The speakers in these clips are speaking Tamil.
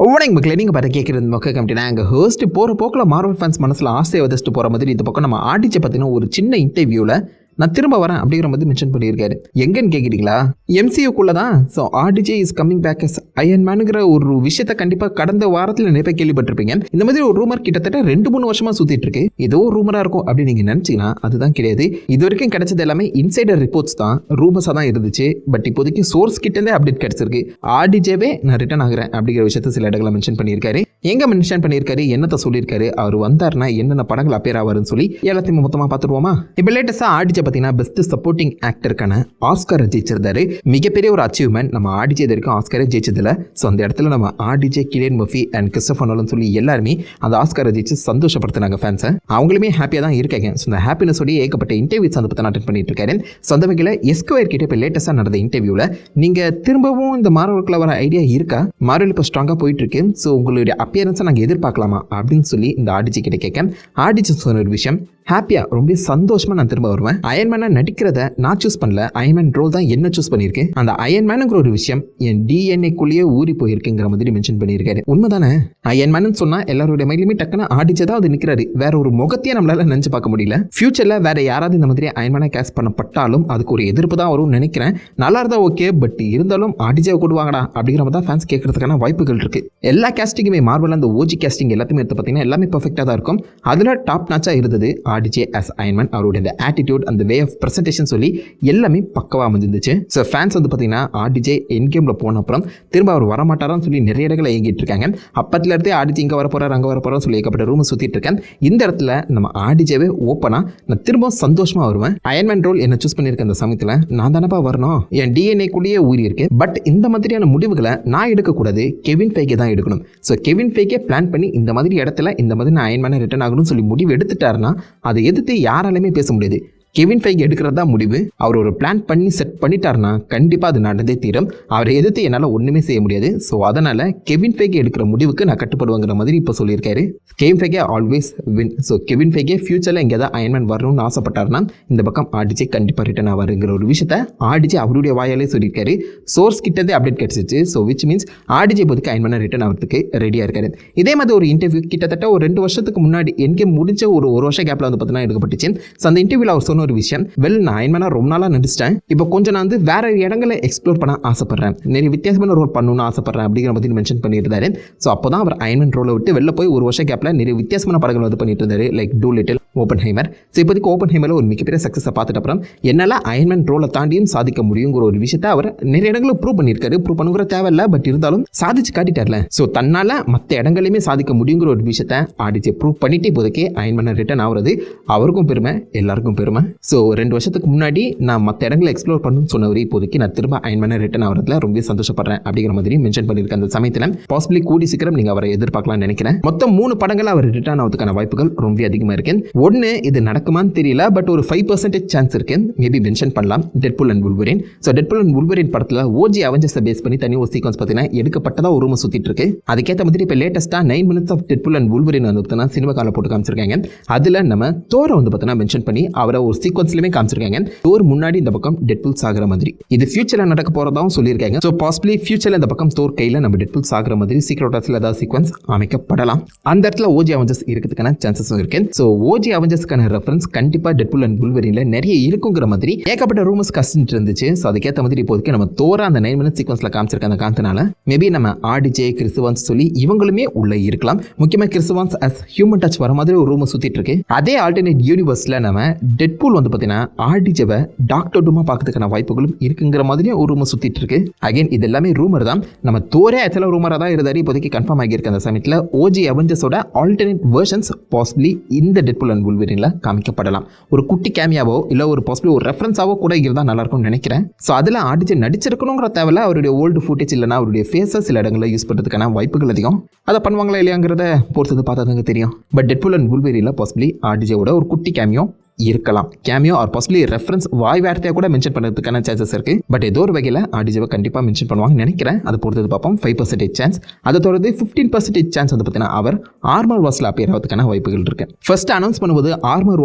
வணக்கம் மக்களே, நீங்கள் பார்த்து கேட்குறது மொக்க கமிட்டினா எங்கள் ஹோஸ்ட் போகிற போக்கில் மார்வல் ஃபேன்ஸ் மனசில் ஆசையை வதச்சிட்டு போகிற மாதிரி இந்த பக்கம் நம்ம ஆடிச்சை பார்த்தீங்கன்னா ஒரு சின்ன இன்டர்வியூவில் நான் திரும்ப வரேன் அப்படிங்கிற மாதிரி மென்ஷன் பண்ணியிருக்காரு. எங்கன்னு கேட்குறீங்களா? MCUக்குள்ளே தான். So RDJ is coming back as iron மேனுங்கிற ஒரு விஷயத்தை கண்டிப்பாக கடந்த வாரத்தில் நிறைய பேர் கேள்விப்பட்டிருப்பீங்க. இந்த மாதிரி ஒரு ரூமர் கிட்டத்தட்ட 2-3 வருஷமாக சுற்றிட்டு இருக்கு. ஏதோ ஒரு ரூமராக இருக்கும் அப்படின்னு நீங்கள் நினச்சிங்கன்னா அதுதான் கிடையாது. இது வரைக்கும் கிடைச்சது எல்லாமே இன்சைடர் ரிப்போர்ட்ஸ் தான், ரூமர்ஸாக தான் இருந்துச்சு. பட் இப்போதைக்கு சோர்ஸ் கிட்டேருந்தே அப்டேட் கிடச்சிருக்கு. ஆர்டிஜேவே நான் ரிட்டர்ன் ஆகிறேன் அப்படிங்கிற விஷயத்த சில இடங்களை மென்ஷன் பண்ணியிருக்காரு. எங்கே மென்ஷன் பண்ணியிருக்காரு, என்னத்தை சொல்லியிருக்காரு, அவர் வந்தார்னா என்னென்ன படங்கள் அப்பேர் ஆவாருன்னு சொல்லி எல்லாத்தையும் மொத்தமாக பார்த்துருவோமா? இப்போ லேட்டஸ்ட்டாக ஆர்டிஜே பார்த்தீங்கன்னா பெஸ்ட் சப்போர்ட்டிங் ஆக்டருக்கான ஆஸ்காரை ஜெயிச்சிருந்தாரு. மிகப்பெரிய ஒரு அச்சீவ்மெண்ட். நம்ம ஆர்டிஜே இது வரைக்கும் ஆஸ்காரை ஜெயிச்சதில்ல. ஸோ அந்த இடத்துல நம்ம RDJ, Kylian Murphy and Christopher Nolan சொல்லி எல்லாருமே அந்த ஆஸ்காரை ஜெயிச்சு சந்தோஷப்படுத்தினாங்க ஃபேன்ஸை. அவங்களுமே ஹாப்பியாக தான் இருக்காங்க. ஸோ அந்த ஹாப்பினஸோட ஏகப்பட்ட இன்டர்வியூஸ் அந்த பற்றி அட்டென்ட் பண்ணிட்டு இருக்காரு. ஸோ அந்த வகையில் எஸ்கொயர் கிட்ட இப்போ லேட்டஸ்ட்டாக நடந்த இன்டர்வியூவில் நீங்கள் திரும்பவும் இந்த மார்வலுக்குள்ள வர ஐடியா இருக்கா? மார்வல் இப்போ ஸ்ட்ராங்காக போயிட்டு இருக்கு. ஸோ உங்களுடைய அப்பியரன்ஸை நாங்கள் எதிர்பார்க்கலாமா அப்படின்னு சொல்லி இந்த ஆர்டிஜே கிட்ட கேட்க, ஆர்டிஜே சொன்ன ஒரு விஷயம், ஹாப்பியாக ரொம்ப சந்தோஷமாக நான் திரும்ப வருவேன். அயன்மேனை நடிக்கிறத நான் சூஸ் பண்ணல, அயன்மேன் ரோல் தான் என்ன சூஸ் பண்ணியிருக்கேன். அந்த அயன்மேனுங்கிற ஒரு விஷயம் என் டிஎன்ஏக்குள்ளேயே ஊறி போயிருக்குங்கிற மாதிரி மென்ஷன் பண்ணியிருக்காரு. உண்மைதானே? அயன்மேனு சொன்னால் எல்லாருடைய மைண்ட்லையுமே டக்குன்னு ஆர்டிஜே தான் அது நிற்கிறாரு. வேற ஒரு முகத்தையே நம்மளால நினச்சி பார்க்க முடியல. ஃபியூச்சரில் வேற யாராவது இந்த மாதிரி அயன்மேனை கேஸ்ட் பண்ணப்பட்டாலும் அதுக்கு ஒரு எதிர்ப்பு தான் வரும்னு நினைக்கிறேன். நல்லா இருந்தால் ஓகே, பட் இருந்தாலும் ஆர்டிஜே கொடுவாங்கடா அப்படிங்கிற மாதிரி தான் ஃபேன்ஸ் கேட்கறதுக்கான வாய்ப்புகள் இருக்கு. எல்லா கேஸ்டிங்குமே மார்வல் அந்த ஓஜி கேஸ்டிங் எல்லாத்தையுமே எடுத்து பார்த்தீங்கன்னா எல்லாமே பர்ஃபெக்டாக தான் இருக்கும். அதில் டாப் நாச்சாக இருந்தது ஆர்டிஜே as அயன்மேன். அவருடைய அந்த ஆட்டிடியூட், அந்த வே ஆஃப் ப்ரெசன்டேஷன் சொல்லி எல்லாமே பக்கவாக அமைஞ்சிருந்துச்சு. ஸோ ஃபேன்ஸ் வந்து பார்த்தீங்கன்னா ஆர்டிஜே என் கேமில் போன அப்புறம் திரும்ப அவர் வரமாட்டாரான்னு சொல்லி நிறைய இடங்களை இயங்கிட்டு இருக்காங்க. அப்பத்துல இருந்தே ஆர்டிஜே இங்கே வர போகிறார், அங்கே வர போகிறான்னு சொல்லி ஏகப்பட்ட ரூம் சுற்றிட்டு இருக்கேன். இந்த இடத்துல நம்ம ஆர்டிஜேவே ஓப்பனாக நான் திரும்ப சந்தோஷமாக வருவேன். அயன்மேன் ரோல் என்ன சூஸ் பண்ணியிருக்கேன் அந்த சமயத்தில் நான் தானப்பா வரணும், என் டிஎன்ஏக்குள்ளேயே ஊறி இருக்கு. பட் இந்த மாதிரியான முடிவுகளை நான் எடுக்கக்கூடாது, கெவின் ஃபெய்கே தான் எடுக்கணும். ஸோ கெவின் ஃபெய்கே பிளான் பண்ணி இந்த மாதிரி இடத்துல இந்த மாதிரி நான் அயன்மேனை ரிட்டர்ன் ஆகணும்னு சொல்லி முடிவு எடுத்துட்டாருன்னா அதை எதிர்த்து யாராலுமே பேச முடியாது. கெவின் ஃபெய்கே எடுக்கிறது தான் முடிவு. அவர் ஒரு பிளான் பண்ணி செட் பண்ணிட்டாருன்னா கண்டிப்பாக அது நடந்தே தீரும். அவரை எதிர்த்து என்னால் ஒன்றுமே செய்ய முடியாது. ஸோ அதனால் கெவின் ஃபெய்கே எடுக்கிற முடிவுக்கு நான் கட்டுப்படுவேங்கிற மாதிரி இப்போ சொல்லியிருக்காரு. Kevin Feige always win. So Kevin Feige ஃபியூச்சரில் எங்கே தான் அயன்மேன் வரணும்னு ஆசைப்பட்டாருன்னா இந்த பக்கம் ஆர்டிஜே கண்டிப்பாக ரிட்டர்ன் ஆவாருங்கிற ஒரு விஷயத்தை ஆர்டிஜே அவருடைய வாயாலே சொல்லியிருக்காரு. சோர்ஸ் கிட்டதே அப்டேட் கிடச்சிச்சு. ஸோ விச் மீன்ஸ் ஆர்டிஜே இப்போதைக்கு அயன்மேனை ரிட்டர்ன் ஆகிறதுக்கு ரெடியாக இருக்காரு. இதே மாதிரி ஒரு இன்டர்வியூ கிட்டத்தட்ட ஒரு 2 வருஷத்துக்கு முன்னாடி என்கே முடிஞ்ச ஒரு வருஷம் கேப்பில் வந்து பார்த்தீங்கன்னா எடுக்கப்பட்டுச்சு. ஸோ அந்த இன்டர்வியூவில் அவர் சொன்ன ஒரு விஷயம், நான் அயன்மேனா ரொம்ப நாளாக நடிச்சிட்டேன், இப்போ கொஞ்சம் நான் வந்து வேற இடங்களை எக்ஸ்ப்ளோர் பண்ண ஆசைப்படுறேன், நிறைய வித்தியாசமான ரோல் பண்ணணும்னு ஆசைப்படுறேன் அப்படிங்கிற மாதிரி மென்ஷன் பண்ணியிருந்தாரு. ஸோ அப்போ தான் அவர் அயன்மேன் ரோலை விட்டு வெளில போய் ஒரு வருஷம் கேப்பில் நிறைய வித்தியாசமான படங்கள் வந்து பண்ணிட்டு இருந்தாரு. Like to little, Oppenheimer. So இப்போதைக்கு ஓப்பன்ஹைமரில் ஒரு மிகப்பெரிய சக்ஸஸை பார்த்துட்டு அப்புறம் என்னால் அயன்மேன் ரோலை தாண்டியும் சாதிக்க முடியுங்கிற ஒரு விஷயத்தை அவர் நிறைய இடங்களில் ப்ரூவ் பண்ணியிருக்காரு. ப்ரூவ் பண்ணுங்கிற தேவையில்லை, பட் இருந்தாலும் சாதிச்சு காட்டிட்டார்ல. ஸோ தன்னால் மற்ற இடங்களையுமே சாதிக்க முடியுங்கிற ஒரு விஷயத்தை ஆடிச்சு ப்ரூவ் பண்ணிட்டு இப்போதைக்கு அயன்மேனை ரிட்டர்ன் ஆகுறது அவருக்கும் பெருமை, எல்லாருக்கும் பெருமை. ஸோ 2 வருஷத்துக்கு முன்னாடி நான் மற்ற இடங்களை எக்ஸ்ப்ளோர் பண்ணணும்னு சொன்னவர் இப்போதைக்கு நான் திரும்ப அயன்மேனை ரிட்டர்ன் ஆகிறதுல ரொம்ப சந்தோஷப்படுறேன் அப்படிங்கிற மாதிரி மென்ஷன் பண்ணியிருக்கேன். அந்த சமயத்தில் பாசிபிளி கூடி சீக்கிரம் நீங்கள் அவரை எதிர்பார்க்கலாம்னு நினைக்கிறேன். மொத்தம் 3 படங்கள் அவர் ரிட்டர்ன் ஆகிறதுக்கான வாய்ப்புகள் ரொம்ப அதிகமாக இருக்கு. ஒன்று, இது நடக்குமான்னு தெரியல, பட் ஒரு 5% சான்ஸ் இருக்கு, மேபி மென்ஷன் பண்ணலாம், Deadpool and Wolverine. So Deadpool and Wolverine படத்தில் ஓஜி அவெஞ்சர்ஸை பேஸ் பண்ணி தனி ஒரு சீக்வன்ஸ் பார்த்தீங்கன்னா எடுக்கப்பட்டதாக ஒரு ரூம் சுற்றிட்டு இருக்கு. அதுக்கேற்ற மாதிரி இப்போ லேட்டஸ்ட்டாக 9 minutes ஆஃப் டெட்பூல் அண்ட் வுல்வரின் வந்து பார்த்தீங்கன்னா சினிமா காலில் போட்டு காமிச்சிருக்காங்க. அதில் நம்ம தோரை வந்து பார்த்தீங்கன்னா மென்ஷன் பண்ணி அவரை ஒரு சீக்வன்ஸ்லையுமே காமிச்சிருக்காங்க. தோர் முன்னாடி இந்த பக்கம் டெட்பூல் சாகிற மாதிரி இது ஃபியூச்சரில் நடக்க போகிறதாவும் சொல்லியிருக்காங்க. ஸோ பாசிபிளி ஃபியூச்சரில் இந்த பக்கம் தோர் கையில் நம்ம டெட்பூல் சாகிற மாதிரி சீக்ரெட் வார்ஸில் ஏதாவது சீக்வன்ஸ் அமைக்கப்படலாம். அந்த இடத்துல ஓஜி அவெஞ்சர்ஸ் இருக்கிறதுக்கான சான்சஸும் இருக்கு. ஸோ ஓஜி அவெஞ்சர்ஸ்க்கான ரெஃபரன்ஸ் கண்டிப்பாக டெட்பூல் அண்ட் வுல்வரின்ல நிறைய இருக்குங்கிற மாதிரி ஏகப்பட்ட ரூமர்ஸ் கசிட்டு இருந்துச்சு. ஸோ அதுக்கேற்ற மாதிரி இப்போதைக்கு நம்ம தோரா அந்த 9 minutes சீக்வன்ஸில் காமிச்சிருக்க அந்த காந்தனால மேபி நம்ம ஆர்டிஜே, கிறிஸ் எவான்ஸ் சொல்லி இவங்களுமே உள்ள இருக்கலாம். முக்கியமாக Chris Evans as human touch வர மாதிரி ஒரு ரூம் சுற்றிட்டு இருக்கு. அதே ஆல்டர்னேட் யூனிவர்ஸில் நம்ம டெட்பூல் வந்து பார்த்தீங்கன்னா ஆர்டிஜேவை டாக்டர் டூமா பார்க்கறதுக்கான வாய்ப்புகளும் இருக்குங்கிற மாதிரியும் ஒரு ரூமர் சுற்றிட்டு இருக்கு. அகைன் இது எல்லாமே ரூமர் தான். நம்ம தோரே ஆக்சுவலாக ரூமராக தான் இருந்தாரு, இப்போதைக்கு கன்ஃபார்ம் ஆகியிருக்கு. அந்த சமயத்தில் ஓஜி அவெஞ்சர்ஸோட ஆல்டர்னேட் வெர்ஷன்ஸ் பாசிபிளி இந்த டெட்பூல் அண்ட் வுல்வரின்ல காமிக்கப்படலாம். ஒரு குட்டி கேமியாவோ இல்லை ஒரு பாசிபிளி ஒரு ரெஃபரன்ஸாவோ கூட இருந்தால் நல்லா இருக்கும்னு நினைக்கிறேன். ஸோ அதில் ஆர்டிஜே நடிச்சிருக்கணுங்கிற தேவையில்ல, அவருடைய ஓல்டு ஃபுட்டேஜ் இல்லைனா அவருடைய ஃபேஸை சில இடங்களில் யூஸ் பண்ணுறதுக்கான வாய்ப்புகள் அதிகம். அதை பண்ணுவாங்களா இல்லையாங்கிறத பொறுத்தது பார்த்தா தாங்க தெரியும். பட் டெட்பூல் அண்ட் வுல்வரின்ல பாசிபிளி ஆர்டிஜேவோட ஒரு குட்டி கேமியோ இருக்கலாம். கேமியோ ஆர் பாசிபிளி ரெஃபரன்ஸ் வாய் வார்த்தையாக கூட மென்ஷன் பண்ணுறதுக்கான சான்சஸ் இருக்குது. பட் ஏதோ ஒரு வகையில் ஆர்டிஜேவை கண்டிப்பாக மென்ஷன் பண்ணுவாங்கன்னு நினைக்கிறேன். அதை பொறுத்தது பார்ப்போம். 5% சான்ஸ். அதை தொடர்ந்து 15% சான்ஸ் வந்து பார்த்தீங்கன்னா அவர் ஆர்மர் வார்ஸில் அப்பியர் ஆகிறதுக்கான வாய்ப்புகள் இருக்கு. ஃபர்ஸ்ட் அனௌன்ஸ் பண்ணும்போது ஆர்மர்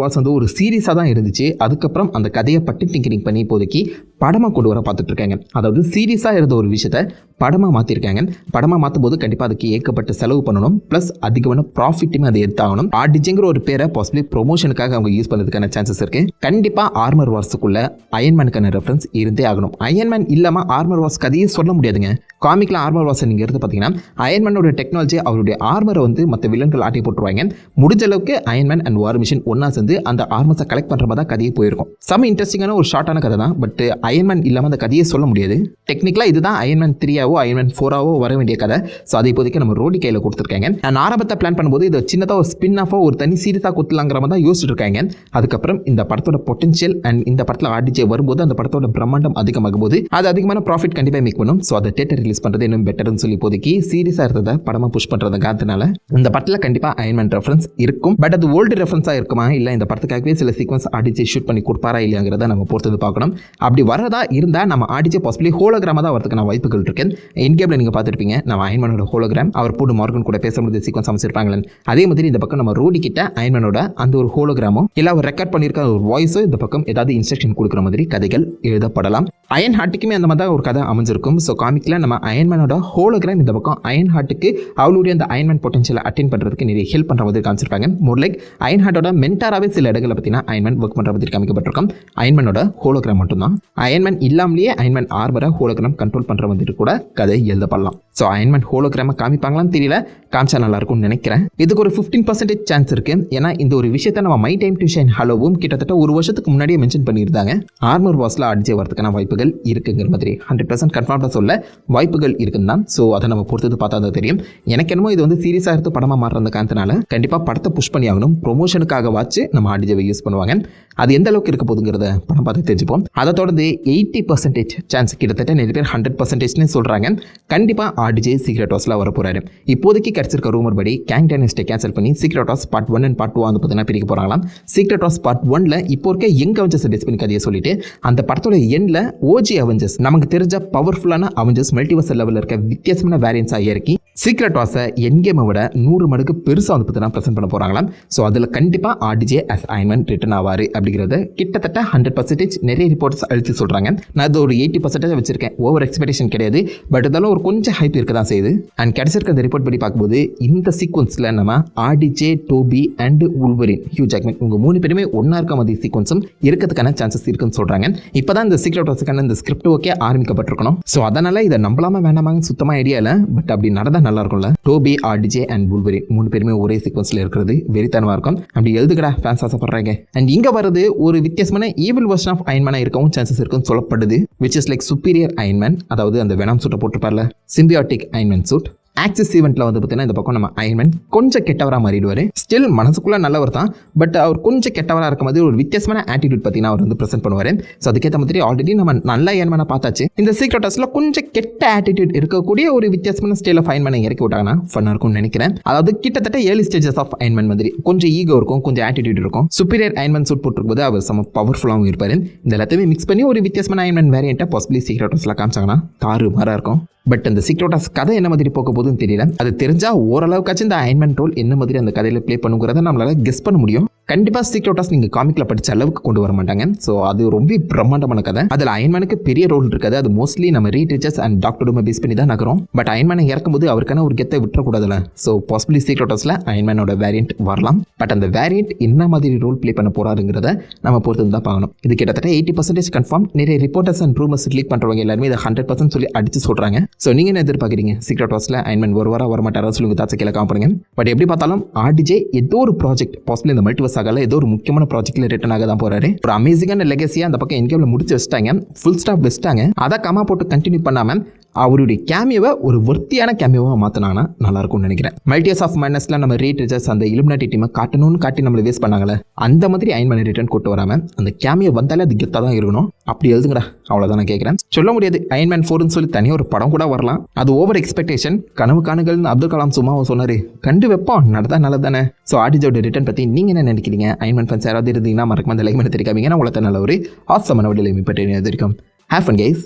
வார்ஸ் வந்து ஒரு சீரியஸாக தான் இருந்துச்சு. அதுக்கப்புறம் அந்த கதையை பட்டு டிங்கரிங் பண்ணி இப்போதைக்கு படமாக கொண்டு வர பார்த்துட்டு இருக்காங்க. அதாவது சீரியஸாக இருந்த ஒரு விஷயத்தை படமாக மாற்றிருக்காங்க. படமாக மாற்றும் போது கண்டிப்பாக அதுக்கு ஏகப்பட்ட செலவு பண்ணணும், ப்ளஸ் அதிகமான ப்ராஃபிட்டுமே அதை எடுத்தாகணும். ஆர்டிஜேங்கிற ஒரு பேரை பாசிபிளி ப்ரொமோஷனுக்காக அவங்க யூஸ் பண்ணுறதுக்கான சான்சஸ் இருக்குது. கண்டிப்பாக ஆர்மர் வார்ஸுக்குள்ள அயன்மேனுக்கான ரெஃபரன்ஸ் இருந்தே ஆகணும். அயன்மேன் இல்லாமல் ஆர்மர் வார்ஸ் கதையே சொல்ல முடியாதுங்க. காமிக்கில் ஆர்மர் வார்ஸை நீங்கள் எடுத்து பார்த்தீங்கன்னா அயன்மேனோட டெக்னாலஜி அவருடைய ஆர்மரை வந்து மற்ற வில்லன்கள் ஆட்டி போட்டுருவாங்க. முடிஞ்ச அளவுக்கு அயன்மேன் அண்ட் வார் மிஷின் ஒன்றா சேர்ந்து அந்த ஆர்மர்ஸை கலெக்ட் பண்ணுற மாதிரி தான் கதையே போயிருக்கும். செம்ம இன்ட்ரெஸ்டிங்கான ஒரு ஷார்ட்டான கதை தான். பட் அயன்மேன் இல்லாமல் அந்த கதையே சொல்ல முடியாது. டெக்னிக்கலாக இதுதான் அயன்மேன் 3ஆவோ அயன்மேன் 4ஆவோ வர வேண்டிய கதை. ஸோ அதை இப்போதைக்கு நம்ம ரோடி கையில் கொடுத்துருக்காங்க. நான் ஆரம்பத்தை பிளான் பண்ணும்போது இதை சின்னதாக ஒரு ஸ்பின் ஆஃபாக ஒரு தனி சீரியஸாக கொடுத்துலாங்கிற மாதிரி தான் யோசிச்சுட்டு இருக்காங்க. அதுக்கப்புறம் இந்த படத்தோட பொட்டன்ஷியல் அண்ட் இந்த படத்தில் ஆர்டிஜே வரும்போது அந்த படத்தோட பிரம்மாண்டம் அதிகமாகும் போது அது அதிகமான ப்ராஃபிட் கண்டிப்பாக மேக் பண்ணும். ஸோ அதை தேட்டர் ரிலீஸ் பண்ணுறது இன்னும் பெட்டர்னு சொல்லி இப்போதைக்கு சீரியஸாக இருந்ததை படமாக புஷ் பண்ணுறது காரணத்தினால இந்த படத்தில் கண்டிப்பாக அயன்மேன் ரெஃபரன்ஸ் இருக்கும். பட் அது ஓல்டு ரெஃபரன்ஸாக இருக்குமா இல்லை இந்த படத்துக்காகவே சில சீக்வன்ஸ் ஆர்டிஜே ஷூட் பண்ணி கொடுப்பாரா இல்லையாங்கிறத நம்ம பொறுத்தது பார்க்கணும். அப்படி வரதா இருந்தால் நம்ம ஆர்டிஜே பாசிபிளி ஹோலோகிராமாக தான் வரதுக்கான வாய்ப்புகள் இருக்கு. என்கேமில் நீங்கள் பார்த்துருப்பீங்க நம்ம அயன்மேனோட ஹோலோகிராம் அவர் போடு மார்கன் கூட பேசும்போது சீக்வன்ஸ் அமைச்சிருப்பாங்களே அதே மாதிரி இந்த பக்கம் நம்ம ரோடி கிட்ட அயன்மேனோட அந்த ஒரு ஹோலோகிராமோ இல்லை அவர் ரெக்கார்ட் பண்ணியிருக்க ஒரு வாய்ஸோ இந்த பக்கம் ஏதாவது இன்ஸ்ட்ரக்ஷன் கொடுக்குற மாதிரி கதைகள் எழுதப்படலாம். அயன் ஹார்ட்டுக்குமே அந்த மாதிரி தான் ஒரு கதை அமைஞ்சிருக்கும். ஸோ காமிக்கில் நம்ம அயன்மேனோட ஹோலோகிராம் இந்த பக்கம் அயன் ஹார்ட்டுக்கு அவளுடைய அந்த அயன்மேன் பொட்டன்ஷியலை அட்டென்ட் பண்ணுறதுக்கு நிறைய ஹெல்ப் பண்ணுற மாதிரி காமிச்சிருப்பாங்க. மோர் லைக் அயன் ஹார்ட்டோட மென்டாராகவே சில இடங்களை பார்த்தீங்கன்னா அயன்மேன் ஒர்க் பண்ணுற மாதிரி காமிக்கப்பட்டிருக்கும். அயன்மேனோட ஹோலோகிராம் மட்டும்தான். அயன்மேன் இல்லாமலேயே அயன்மேன் ஆர்மரை ஹோலோகிராம் கண்ட்ரோல் பண்ணுற மாதிரி கூட கதை எழுதப்படலாம். ஸோ அயன்மேன் ஹோலோகிராமை காமிப்பாங்களான்னு தெரியல, காமிச்சா நல்லா இருக்கும்னு நினைக்கிறேன். இதுக்கு ஒரு 15% சான்ஸ் இருக்கு. ஏன்னா இந்த ஒரு விஷயத்தை நம்ம மை டைம் டு ஷைன் ஹலோவும் கிட்டத்தட்ட ஒரு வருஷத்துக்கு முன்னாடியே மென்ஷன் பண்ணியிருந்தாங்க. ஆர்மர் வாஸ்ல ஆர்டிஜே வரதுக்கான வாய்ப்புகள் இருக்குங்கிற மாதிரி 100% கன்ஃபார்மாக சொல்ல வாய்ப்புகள் இருக்குன்னு தான். ஸோ அதை நம்ம பொறுத்தது பார்த்தா தான் தெரியும். எனக்கு என்னமோ இது வந்து சீரியஸாக எடுத்து படமாக மாறுற காரணத்தினால கண்டிப்பாக படத்தை புஷ் பண்ணி ஆகணும். ப்ரொமோஷனுக்காக வாச்சு நம்ம ஆர்டிஜேவை யூஸ் பண்ணுவாங்க. அது எந்த அளவுக்கு இருக்க போதுங்கிறத படம் பார்த்து தெரிஞ்சுப்போம். அதை தொடர்ந்து 80% சான்ஸ் கிட்டத்தட்ட நிறைய பேர் 100%ன்னு சொல்கிறாங்க. கண்டிப்பாக ஆர்டிஜே சீக்ரெட் வாஸ்ல வர போகிறாரு. இப்போதைக்கு கிடைச்சிருக்க ரூமர் படி கேங் டைனஸ்டை கேன்சல் பண்ணி secret was part 1 and part 2 வந்து பார்த்தீங்கன்னா பிரிக்க போகிறாங்களாம். சீக்ரெட் வாஸ் பார்ட் 1ல இப்போ இருக்க யங் அவெஞ்சர்ஸ் பேஸ் பண்ணி கதையை சொல்லிட்டு அந்த படத்தோட எண்ட்ல ஓஜி அவெஞ்சர்ஸ் நமக்கு தெரிஞ்ச பவர்ஃபுல்லான அவெஞ்சர்ஸ் மல்டிவர்ஸ் லெவலில் இருக்க வித்தியாசமான வேரியன்ஸாக இறக்கி சீக்ரெட் வாஸை என்கேமை விட 100 மடங்கு பெருசாக வந்து பார்த்தீங்கன்னா ப்ரெசென்ட் பண்ண போகிறாங்களாம். ஸோ அதில் கண்டிப்பாக ஆர்டிஜே அஸ் அயன்மேன் ரிட்டர்ன் ஆவார் அப்படிங்கிறத கிட்டத்தட்ட 100% நிறைய ரிப்போர்ட்ஸ் அழித்து சொல்கிறாங்க. நான் அது ஒரு 80% வச்சிருக்கேன். ஓவர் எக்ஸ்பெக்டேஷன் கிடையாது. பட் இருந்தாலும் ஒரு கொஞ்சம் ஹைப் இருக்க தான் செய்யுது. அண்ட் கிடைச்சிருக்க அந்த ரிப்போர்ட் படி பார்க்கும்போது இந்த சீக்வன்ஸில் நம்ம RDJ, Toby and Wolverine, Hugh Jackman இவங்க 3 பேருமே ஒன்றா இருக்க மாதிரி சீக்வன்ஸும் இருக்கிறதுக்கான சான்சஸ் இருக்குன்னு சொல்கிறாங்க. இப்போ தான் இந்த சீக்ரெட் வாஸுக்கான இந்த ஸ்கிரிப்ட் ஓகே ஆரம்பிக்கப்பட்டிருக்கணும். ஸோ அதனால் இதை நம்பலாமா வேண்டாமாங்க சுத்தமாக ஐடியா இல்லை. பட் அப்படி நடந்தால் நல்லா இருக்கும்ல. டோபி, ஆர்டிஜே அண்ட் உல்வரின் 3 பேருமே ஒரே சீக்வன்ஸில் இருக்கிறது வெறித்தனமாக இருக்கும். அப்படி எழுதுக்கடா ஃபேன்ஸ் ஆசைப்படுறாங்க. அண்ட் இங்கே வரது ஒரு வித்தியாசமான ஈவில் வெர்ஷன் ஆஃப் அயன்மேனாக இருக்கவும் சான்சஸ் இருக்குன்னு சொல்லப்படுது. Which is like superior Iron Man, அதாவது அந்த வெனம் சூட்டை போட்டுப்பார்ல சிம்பியாட்டிக் அயன்மேன் சூட். ஆக்சிஸ் ஈவெண்ட்டில் வந்து பார்த்தீங்கன்னா இந்த பக்கம் நம்ம அயன்மேன் கொஞ்சம் கெட்டவராக மாறிடுவார். ஸ்டில் மனசுக்குள்ளே நல்லவர் தான். பட் அவர் கொஞ்சம் கெட்டவராக இருக்க மாதிரி ஒரு வித்தியாசமான ஆட்டிடியூட் பார்த்தீங்கன்னா அவர் வந்து ப்ரெசென்ட் பண்ணுவார். ஸோ அதுக்கேற்ற மாதிரி ஆல்ரெடி நம்ம நல்ல அயன்மேனை பார்த்தாச்சு. இந்த சீக்ரெட் வாஸில் கொஞ்சம் கெட்ட ஆட்டிடியூட் இருக்கக்கூடிய ஒரு வித்தியாசமான ஸ்டைல் ஆஃப் அயன்மேனை இறக்கி விட்டாங்கன்னா ஃபன்னாக இருக்கும்னு நினைக்கிறேன். அதாவது கிட்டத்தட்ட 7 ஸ்டேஜஸ் ஆஃப் அயன்மேன் மாதிரி கொஞ்சம் ஈகோ இருக்கும், கொஞ்சம் ஆட்டிடியூட் இருக்கும். சுப்பீரியர் அயன்மேன் சூட் போட்டிருக்கும்போது அவர் செம்ம பவர்ஃபுல்லாகவும் இருப்பார். இந்த எல்லாத்தையுமே மிக்ஸ் பண்ணி ஒரு வித்தியாசமான அயன்மேன் வேரியண்ட்டை பாசிபிளி சீக்ரெட் வாஸில் காமிச்சாங்கன்னா தாறு மாறாக இருக்கும். பட் அந்த சீக்ரெட் வாஸ் கதை என்ன மாதிரி போக போகுதுன்னு தெரியல. அது தெரிஞ்சால் ஓரளவுக்காச்சும் இந்த அயன்மேன் ரோல் என்ன மாதிரி அந்த கதையில் ப்ளே பண்ணுங்கிறத நம்மளால் கெஸ் பண்ண முடியும். கண்டிப்பாக சீக்ரெட் வாஸ் நீங்கள் காமிக்கில் படித்த அளவுக்கு கொண்டு வர மாட்டாங்க. ஸோ அது ரொம்ப பிரம்மாண்டமான கதை. அதில் அயன்மேனுக்கு பெரிய ரோல் இருக்காது. அது மோஸ்ட்லி நம்ம ரீட் ரிச்சர்ஸ் அண்ட் டாக்டர் டூமை பேஸ் பண்ணி தான் நகரும். பட் அயன்மேனை இறக்கும்போது அவருக்கான ஒரு கெத்தை விட்டுறக்கூடாதுல்ல. ஸோ பாசிபிளி சீக்ரெட் வாஸில் அயன்மேனோட வேரியண்ட் வரலாம். பட் அந்த வேரியண்ட் என்ன மாதிரி ரோல் ப்ளே பண்ண போகிறாருங்கிறத நம்ம பொறுத்து தான் பார்க்கணும். இது கிட்டத்தட்ட 80% கன்ஃபார்ம். நிறைய ரிப்போர்ட்டர்ஸ் அண்ட் ரூமர்ஸ் லீக் பண்ணுறவங்க எல்லாருமே இதை 100% சொல்லி அடித்து சொல்கிறாங்க. ஸோ நீங்கள் என்ன எதிர்பார்க்குறீங்க? சீக்ரெட் வாஸில் அயன்மேன் வரமாட்டாரா சொல்லுங்க, தாச்ச கீழே காமிப்படுங்க. பட் எப்படி பார்த்தாலும் ஆர்டிஜே ஏதோ ஒரு ப்ராஜெக்ட் பாசிபிளி இந்த மல்டிவர்ஸ் ஆகல ஏதோ ஒரு முக்கியமான ப்ராஜெக்ட்ல ரிட்டர்ன் ஆக தான் போறாரு. ஒரு அமேசிங்கான லெகசியா அந்த பக்கம் என்கேம்ல முடிச்சு வச்சிட்டாங்க. ஃபுல் ஸ்டாப் வச்சிட்டாங்க. அதை கமா போட்டு கண்டினியூ பண்ணாம அவருடைய கேமியோவை ஒரு வர்த்தியான கேமியோவாக மாற்றினாங்கன்னா நல்லாயிருக்கும்னு நினைக்கிறேன். மல்டிவர்ஸ் ஆஃப் மேட்னஸ்ல நம்ம ரீட் ரிச்சர்ஸ் அந்த இலுமினாட்டி டீமை காட்டணும்னு காட்டி நம்மளை வேஸ்ட் பண்ணாங்களே, அந்த மாதிரி அயன்மேனை ரிட்டர்ன் கூட்டு வராமல் அந்த கேமியோ வந்தாலே அது கெத்தாக தான் இருக்கணும். அப்படி எழுதுங்கடா, அவ்வளோதான் நான் கேட்குறேன். சொல்ல முடியாது அயன்மேன் 4ன்னு சொல்லி தனியாக ஒரு படம் கூட வரலாம். அது ஓவர் எக்ஸ்பெக்டேஷன். கனவு காணுகள்னு அப்துல் கலாம் சும்மாவை சொன்னார். கண்டு வைப்போம், நடந்தா நல்லது தானே. ஸோ ஆர்டிஜேவோட ரிட்டர்ன் பற்றி நீங்கள் என்ன நினைக்கிறீங்க? அயன்மேன் ஃபேன்ஸ் யாராவது இருந்தீங்கன்னா மறக்காம அந்த லைக் பண்ணி தெரிவிக்காமீங்க. நான் உங்களை நல்ல ஒரு ஆசமான வடிவில் மீட் பண்ணி இருக்கும். Have fun guys.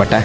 வட்டா.